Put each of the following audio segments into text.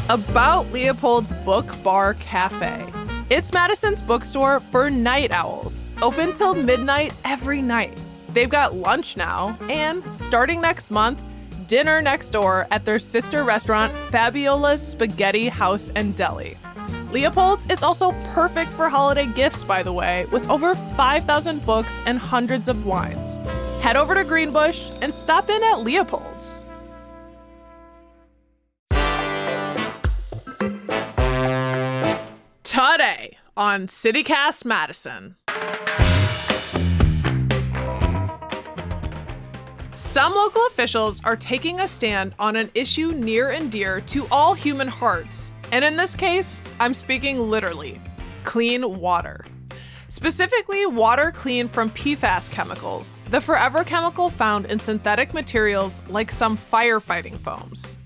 about Leopold's Book Bar Cafe. It's Madison's bookstore for night owls, open till midnight every night. They've got lunch now, and starting next month, dinner next door at their sister restaurant, Fabiola's Spaghetti House and Deli. Leopold's is also perfect for holiday gifts, by the way, with over 5,000 books and hundreds of wines. Head over to Greenbush and stop in at Leopold's. Today on CityCast Madison. Some local officials are taking a stand on an issue near and dear to all human hearts. And in this case, I'm speaking literally, clean water. Specifically, water clean from PFAS chemicals, the forever chemical found in synthetic materials like some firefighting foams.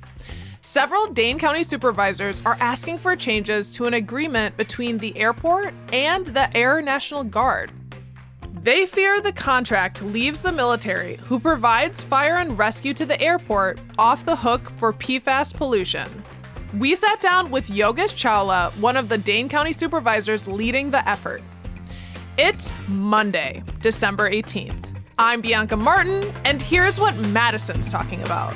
Several Dane County supervisors are asking for changes to an agreement between the airport and the Air National Guard. They fear the contract leaves the military, who provides fire and rescue to the airport, off the hook for PFAS pollution. We sat down with Yogesh Chawla, one of the Dane County supervisors leading the effort. It's Monday, December 18th. I'm Bianca Martin, and here's what Madison's talking about.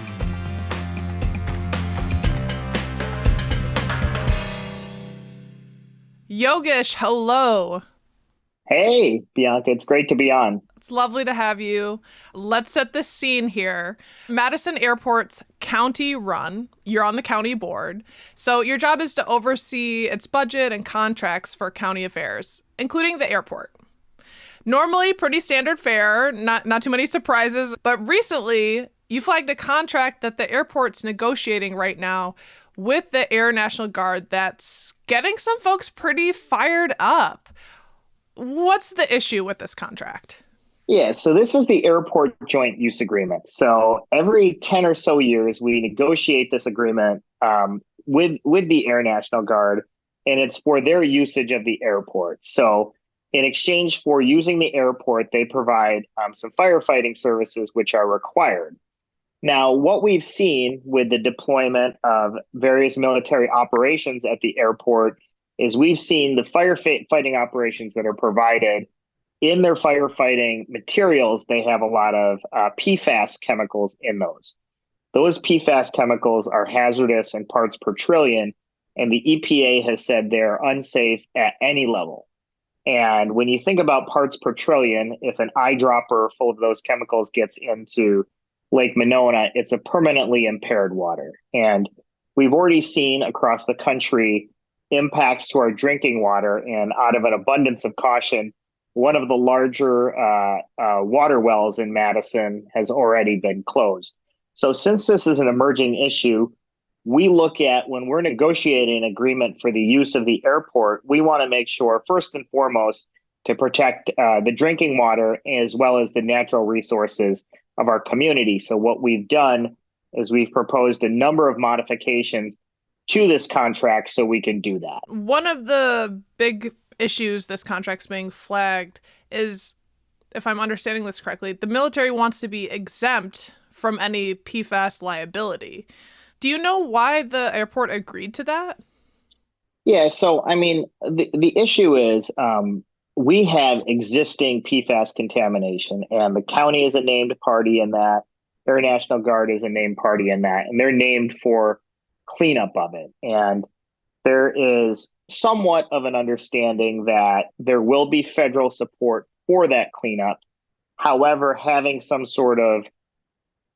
Yogesh, hello. Hey, Bianca, it's great to be on. It's lovely to have you. Let's set the scene here. Madison Airport's county run. You're on the county board. So your job is to oversee its budget and contracts for county affairs, including the airport. Normally pretty standard fare, not too many surprises, but recently you flagged a contract that the airport's negotiating right now with the Air National Guard that's getting some folks pretty fired up. What's the issue with this contract? Yeah, so this is the airport joint use agreement. So every 10 or so years, we negotiate this agreement with the Air National Guard, and it's for their usage of the airport. So in exchange for using the airport, they provide some firefighting services, which are required. Now, what we've seen with the deployment of various military operations at the airport is we've seen the firefighting operations that are provided in their firefighting materials. They have a lot of PFAS chemicals in those. Those PFAS chemicals are hazardous in parts per trillion, and the EPA has said they're unsafe at any level. And when you think about parts per trillion, if an eyedropper full of those chemicals gets into Lake Monona, it's a permanently impaired water. And we've already seen across the country impacts to our drinking water. And out of an abundance of caution, one of the larger water wells in Madison has already been closed. So since this is an emerging issue, we look at when we're negotiating an agreement for the use of the airport, we want to make sure, first and foremost, to protect the drinking water as well as the natural resources of our community. So what we've done is we've proposed a number of modifications to this contract so we can do that. One of the big issues this contract's being flagged is, if I'm understanding this correctly, the military wants to be exempt from any PFAS liability. Do you know why the airport agreed to that? Yeah, so I mean, the issue is we have existing PFAS contamination, and the county is a named party in that. Air National Guard is a named party in that, and they're named for cleanup of it. And there is somewhat of an understanding that there will be federal support for that cleanup. However, having some sort of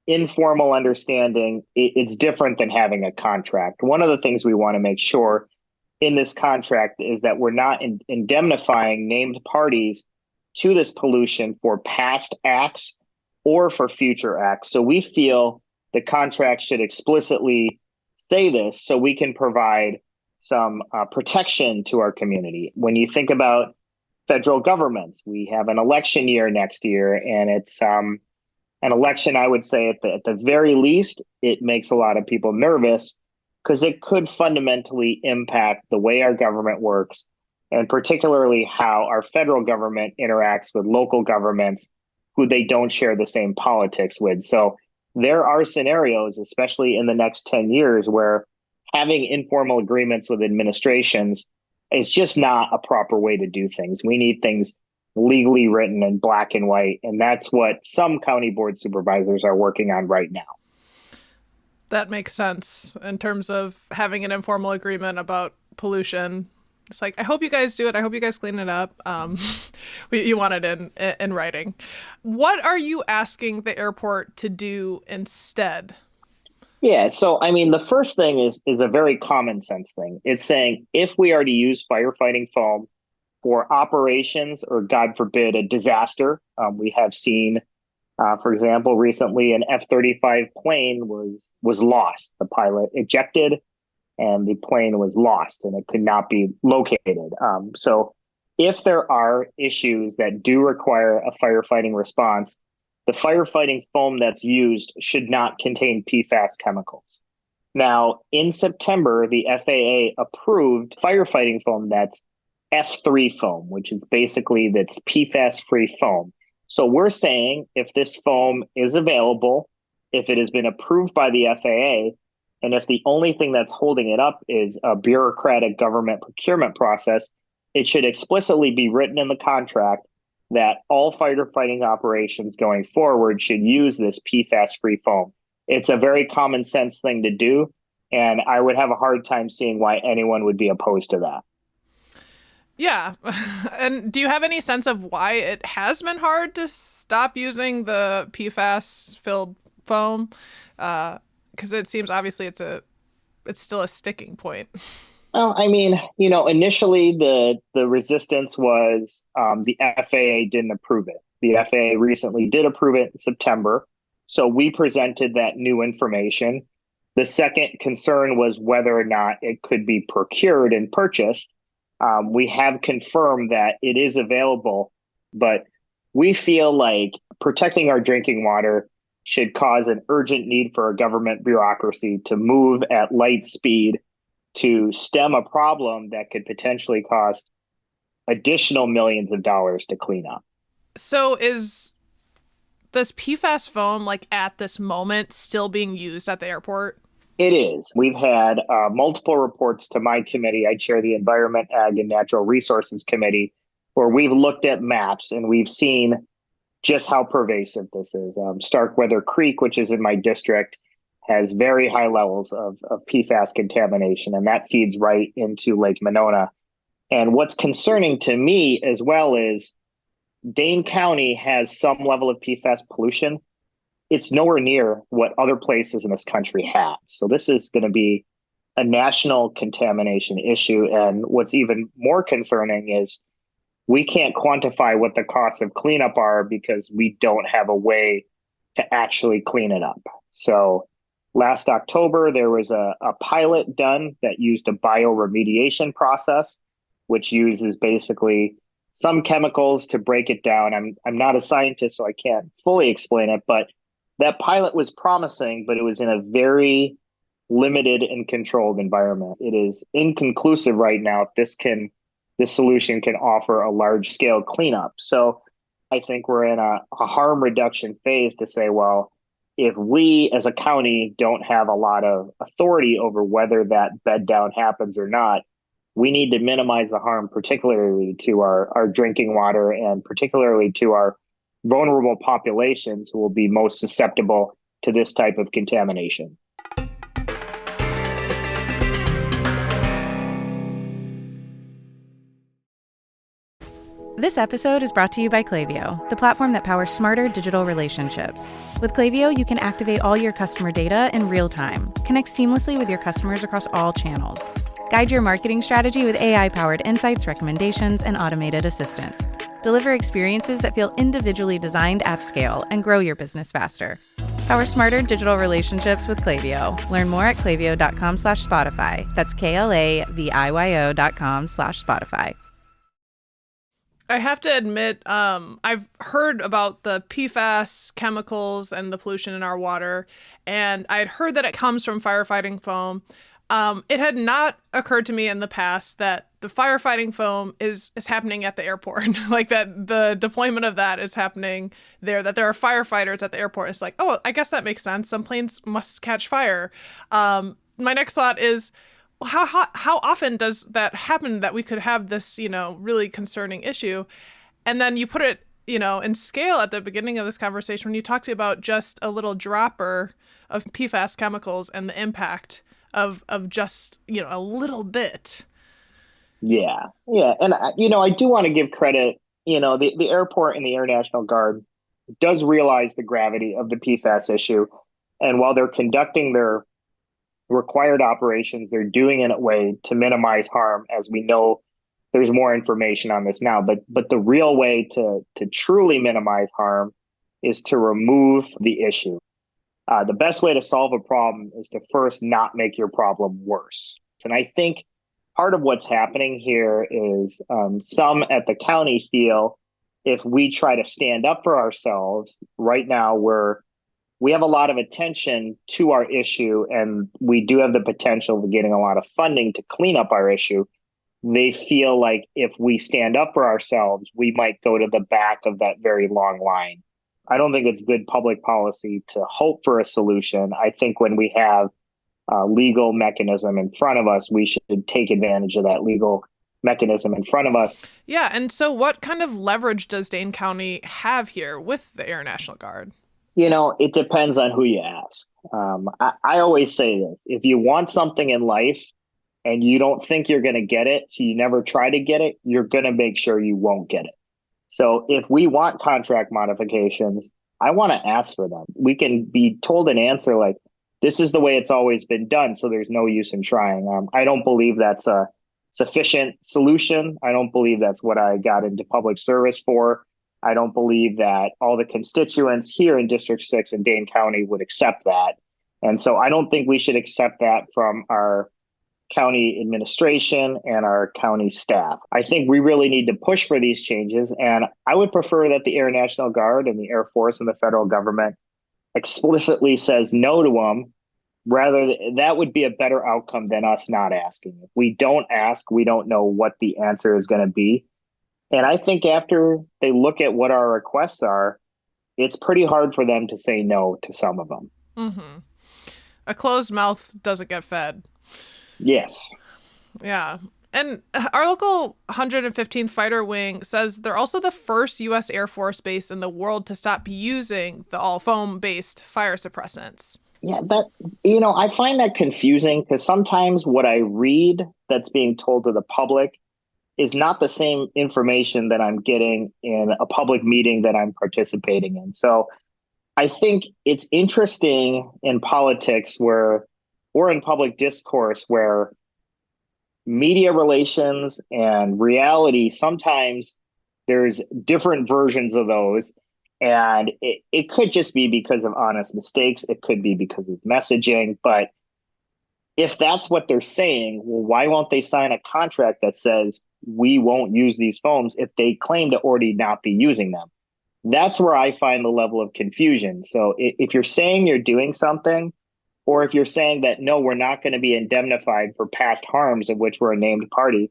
informal understanding, it's different than having a contract. One of the things we want to make sure in this contract is that we're not indemnifying named parties to this pollution for past acts or for future acts. So we feel the contract should explicitly say this so we can provide some protection to our community. When you think about federal governments, we have an election year next year, and it's an election, I would say at the very least, it makes a lot of people nervous because it could fundamentally impact the way our government works, and particularly how our federal government interacts with local governments who they don't share the same politics with. So there are scenarios, especially in the next 10 years, where having informal agreements with administrations is just not a proper way to do things. We need things legally written in black and white. And that's what some county board supervisors are working on right now. That makes sense in terms of having an informal agreement about pollution. It's like, I hope you guys do it. I hope you guys clean it up. You want it in writing. What are you asking the airport to do instead? Yeah, so I mean, the first thing is a very common sense thing. It's saying if we are to use firefighting foam for operations or, God forbid, a disaster, we have seen, for example, recently an F-35 plane was lost. The pilot ejected, and the plane was lost, and it could not be located. So, if there are issues that do require a firefighting response, the firefighting foam that's used should not contain PFAS chemicals. Now, in September, the FAA approved firefighting foam that's F3 foam, which is basically that's PFAS-free foam. So we're saying if this foam is available, if it has been approved by the FAA, and if the only thing that's holding it up is a bureaucratic government procurement process, it should explicitly be written in the contract that all firefighting operations going forward should use this PFAS-free foam. It's a very common sense thing to do, and I would have a hard time seeing why anyone would be opposed to that. Yeah. And do you have any sense of why it has been hard to stop using the PFAS-filled foam? Because it seems obviously it's still a sticking point. Well, I mean, initially the resistance was the FAA didn't approve it. The FAA recently did approve it in September. So we presented that new information. The second concern was whether or not it could be procured and purchased. We have confirmed that it is available, but we feel like protecting our drinking water should cause an urgent need for a government bureaucracy to move at light speed to stem a problem that could potentially cost additional millions of dollars to clean up. So is this PFAS foam, like at this moment, still being used at the airport? It is. We've had multiple reports to my committee. I chair the Environment, Ag, and Natural Resources Committee, where we've looked at maps and we've seen just how pervasive this is. Starkweather Creek, which is in my district, has very high levels of PFAS contamination, and that feeds right into Lake Monona. And what's concerning to me as well is Dane County has some level of PFAS pollution. It's nowhere near what other places in this country have. So this is going to be a national contamination issue. And what's even more concerning is we can't quantify what the costs of cleanup are because we don't have a way to actually clean it up. So last October, there was a pilot done that used a bioremediation process, which uses basically some chemicals to break it down. I'm not a scientist, so I can't fully explain it, but that pilot was promising, but it was in a very limited and controlled environment. It is inconclusive right now if this solution can offer a large scale cleanup. So I think we're in a harm reduction phase to say, well, if we as a county don't have a lot of authority over whether that bed down happens or not, we need to minimize the harm, particularly to our drinking water and particularly to our vulnerable populations who will be most susceptible to this type of contamination. This episode is brought to you by Klaviyo, the platform that powers smarter digital relationships. With Klaviyo, you can activate all your customer data in real time, connect seamlessly with your customers across all channels, guide your marketing strategy with AI-powered insights, recommendations, and automated assistance. Deliver experiences that feel individually designed at scale and grow your business faster. Power smarter digital relationships with Klaviyo. Learn more at klaviyo.com/Spotify. That's KLAVIYO.com/Spotify. I have to admit, I've heard about the PFAS chemicals and the pollution in our water, and I had heard that it comes from firefighting foam. It had not occurred to me in the past that the firefighting foam is happening at the airport, like that the deployment of that is happening there, that there are firefighters at the airport. It's like, oh, I guess that makes sense. Some planes must catch fire. my next thought is, how often does that happen that we could have this, really concerning issue? And then you put it, in scale at the beginning of this conversation when you talked about just a little dropper of PFAS chemicals and the impact of just, a little bit. Yeah. Yeah. And, I do want to give credit, the airport and the Air National Guard does realize the gravity of the PFAS issue. And while they're conducting their required operations, they're doing it in a way to minimize harm, as we know there's more information on this now. But the real way to truly minimize harm is to remove the issue. The best way to solve a problem is to first not make your problem worse. And I think part of what's happening here is some at the county feel if we try to stand up for ourselves right now, we have a lot of attention to our issue, and we do have the potential of getting a lot of funding to clean up our issue. They feel like if we stand up for ourselves, we might go to the back of that very long line. I don't think it's good public policy to hope for a solution. I think when we have a legal mechanism in front of us, we should take advantage of that legal mechanism in front of us. Yeah. And so what kind of leverage does Dane County have here with the Air National Guard? It depends on who you ask. I always say this: if you want something in life and you don't think you're going to get it, so you never try to get it, you're going to make sure you won't get it. So if we want contract modifications, I want to ask for them. We can be told an answer like, this is the way it's always been done, so there's no use in trying. I don't believe that's a sufficient solution. I don't believe that's what I got into public service for. I don't believe that all the constituents here in District 6 in Dane County would accept that. And so I don't think we should accept that from our county administration and our county staff. I think we really need to push for these changes. And I would prefer that the Air National Guard and the Air Force and the federal government explicitly says no to them. Rather, that would be a better outcome than us not asking. If we don't ask, we don't know what the answer is going to be. And I think after they look at what our requests are, it's pretty hard for them to say no to some of them. Mm-hmm. A closed mouth doesn't get fed. Yes. Yeah. And our local 115th Fighter Wing says they're also the first U.S. Air Force base in the world to stop using the all foam-based fire suppressants. Yeah, I find that confusing because sometimes what I read that's being told to the public is not the same information that I'm getting in a public meeting that I'm participating in. So I think it's interesting in politics or in public discourse where media relations and reality, sometimes there's different versions of those. And it could just be because of honest mistakes. It could be because of messaging. But if that's what they're saying, well, why won't they sign a contract that says we won't use these foams if they claim to already not be using them? That's where I find the level of confusion. So if you're saying you're doing something, or if you're saying that, no, we're not going to be indemnified for past harms of which we're a named party,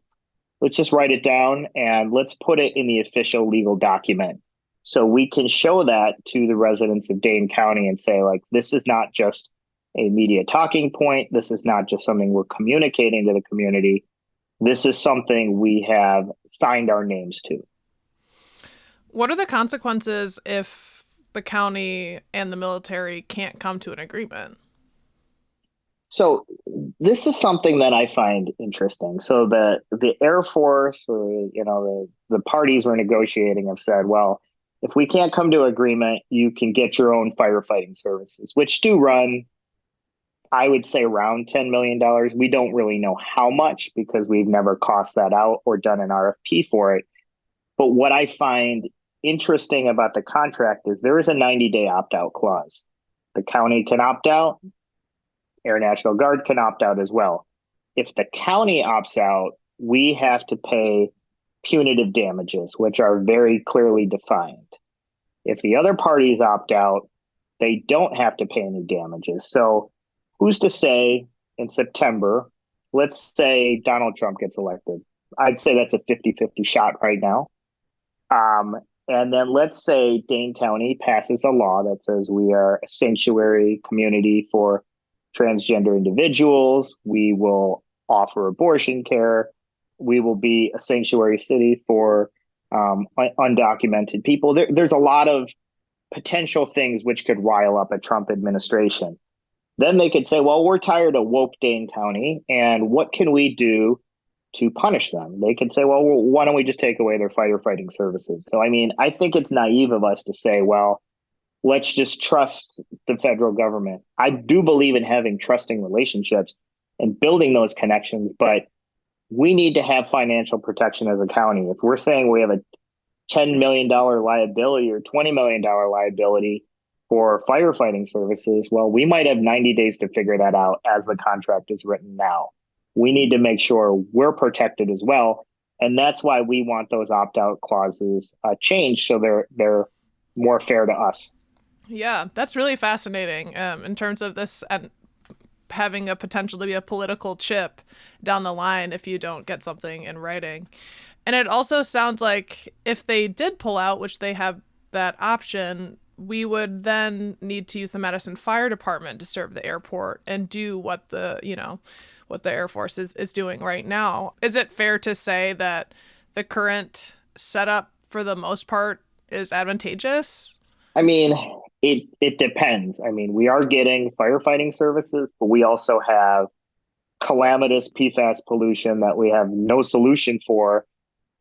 let's just write it down and let's put it in the official legal document. So we can show that to the residents of Dane County and say, like, this is not just a media talking point. This is not just something we're communicating to the community. This is something we have signed our names to. What are the consequences if the county and the military can't come to an agreement? So this is something that I find interesting. So the Air Force or, the parties we're negotiating have said, well, if we can't come to agreement, you can get your own firefighting services, which do run, I would say, around $10 million. We don't really know how much because we've never cost that out or done an RFP for it. But what I find interesting about the contract is there is a 90-day opt-out clause. The county can opt out. Air National Guard can opt out as well. If the county opts out, we have to pay punitive damages, which are very clearly defined. If the other parties opt out, they don't have to pay any damages. So who's to say in September, let's say Donald Trump gets elected. I'd say that's a 50-50 shot right now. And then let's say Dane County passes a law that says we are a sanctuary community for transgender individuals. We will offer abortion care. We will be a sanctuary city for undocumented people. There's a lot of potential things which could rile up a Trump administration. Then they could say, well, we're tired of woke Dane County, and what can we do to punish them? They could say, well, why don't we just take away their firefighting services? So, I mean, I think it's naive of us to say, well, let's just trust the federal government. I do believe in having trusting relationships and building those connections, but we need to have financial protection as a county. If we're saying we have a $10 million liability or $20 million liability for firefighting services, well, we might have 90 days to figure that out as the contract is written now. We need to make sure we're protected as well. And that's why we want those opt-out clauses changed so they're more fair to us. Yeah, that's really fascinating in terms of this and having a potential to be a political chip down the line if you don't get something in writing. And it also sounds like if they did pull out, which they have that option, we would then need to use the Madison Fire Department to serve the airport and do what the Air Force is doing right now. Is it fair to say that the current setup, for the most part, is advantageous? I mean, it depends. I mean, we are getting firefighting services, but we also have calamitous PFAS pollution that we have no solution for,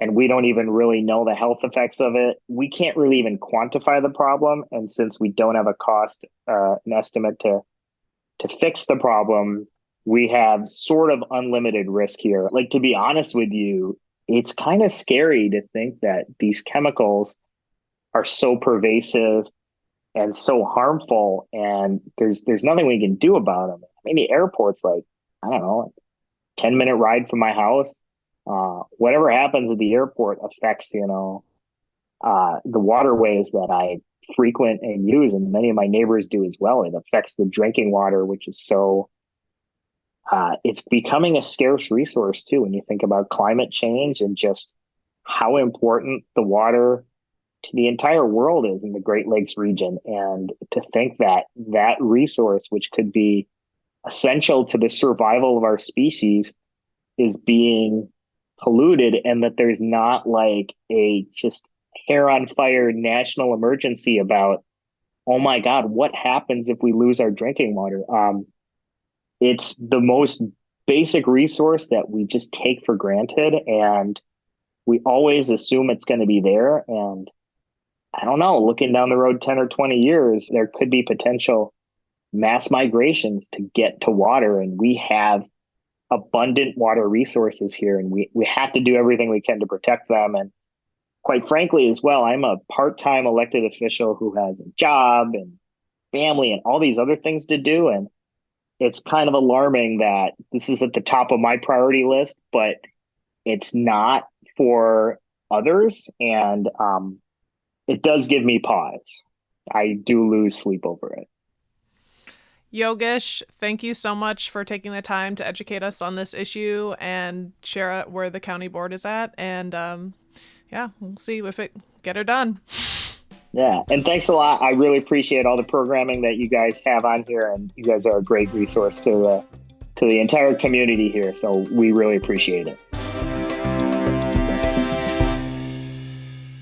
and we don't even really know the health effects of it. We can't really even quantify the problem, and since we don't have a cost, an estimate to fix the problem, we have sort of unlimited risk here. Like, to be honest with you, it's kind of scary to think that these chemicals are so pervasive and so harmful, and there's nothing we can do about them. I mean, the airport's like, I don't know, 10-minute ride from my house. Whatever happens at the airport affects, the waterways that I frequent and use, and many of my neighbors do as well. It affects the drinking water, which is so, it's becoming a scarce resource too, when you think about climate change and just how important the water to the entire world is in the Great Lakes region. And to think that that resource, which could be essential to the survival of our species, is being polluted, and that there's not like a just hair on fire national emergency about, oh my God, what happens if we lose our drinking water? It's the most basic resource that we just take for granted, and we always assume it's going to be there. And I don't know, looking down the road 10 or 20 years, there could be potential mass migrations to get to water, and we have abundant water resources here, and we have to do everything we can to protect them. And quite frankly as well, I'm a part-time elected official who has a job and family and all these other things to do, and it's kind of alarming that this is at the top of my priority list, but it's not for others. And it does give me pause. I do lose sleep over it. Yogesh, thank you so much for taking the time to educate us on this issue and share where the county board is at. And we'll see if it get her done. Yeah, and thanks a lot. I really appreciate all the programming that you guys have on here, and you guys are a great resource to the entire community here. So we really appreciate it.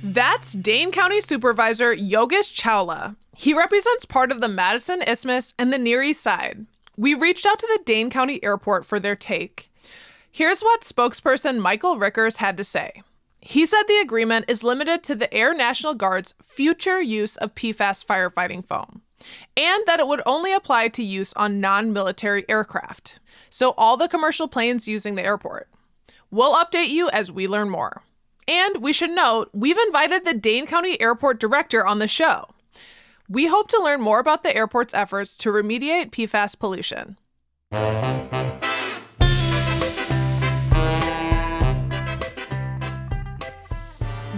That's Dane County Supervisor Yogesh Chawla. He represents part of the Madison Isthmus and the Near East Side. We reached out to the Dane County Airport for their take. Here's what spokesperson Michael Rickers had to say. He said the agreement is limited to the Air National Guard's future use of PFAS firefighting foam, and that it would only apply to use on non-military aircraft, so all the commercial planes using the airport. We'll update you as we learn more. And we should note, we've invited the Dane County Airport Director on the show. We hope to learn more about the airport's efforts to remediate PFAS pollution.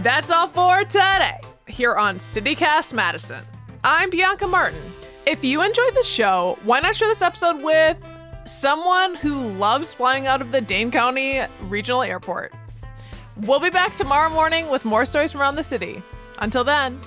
That's all for today here on CityCast Madison. I'm Bianca Martin. If you enjoyed the show, why not share this episode with someone who loves flying out of the Dane County Regional Airport? We'll be back tomorrow morning with more stories from around the city. Until then,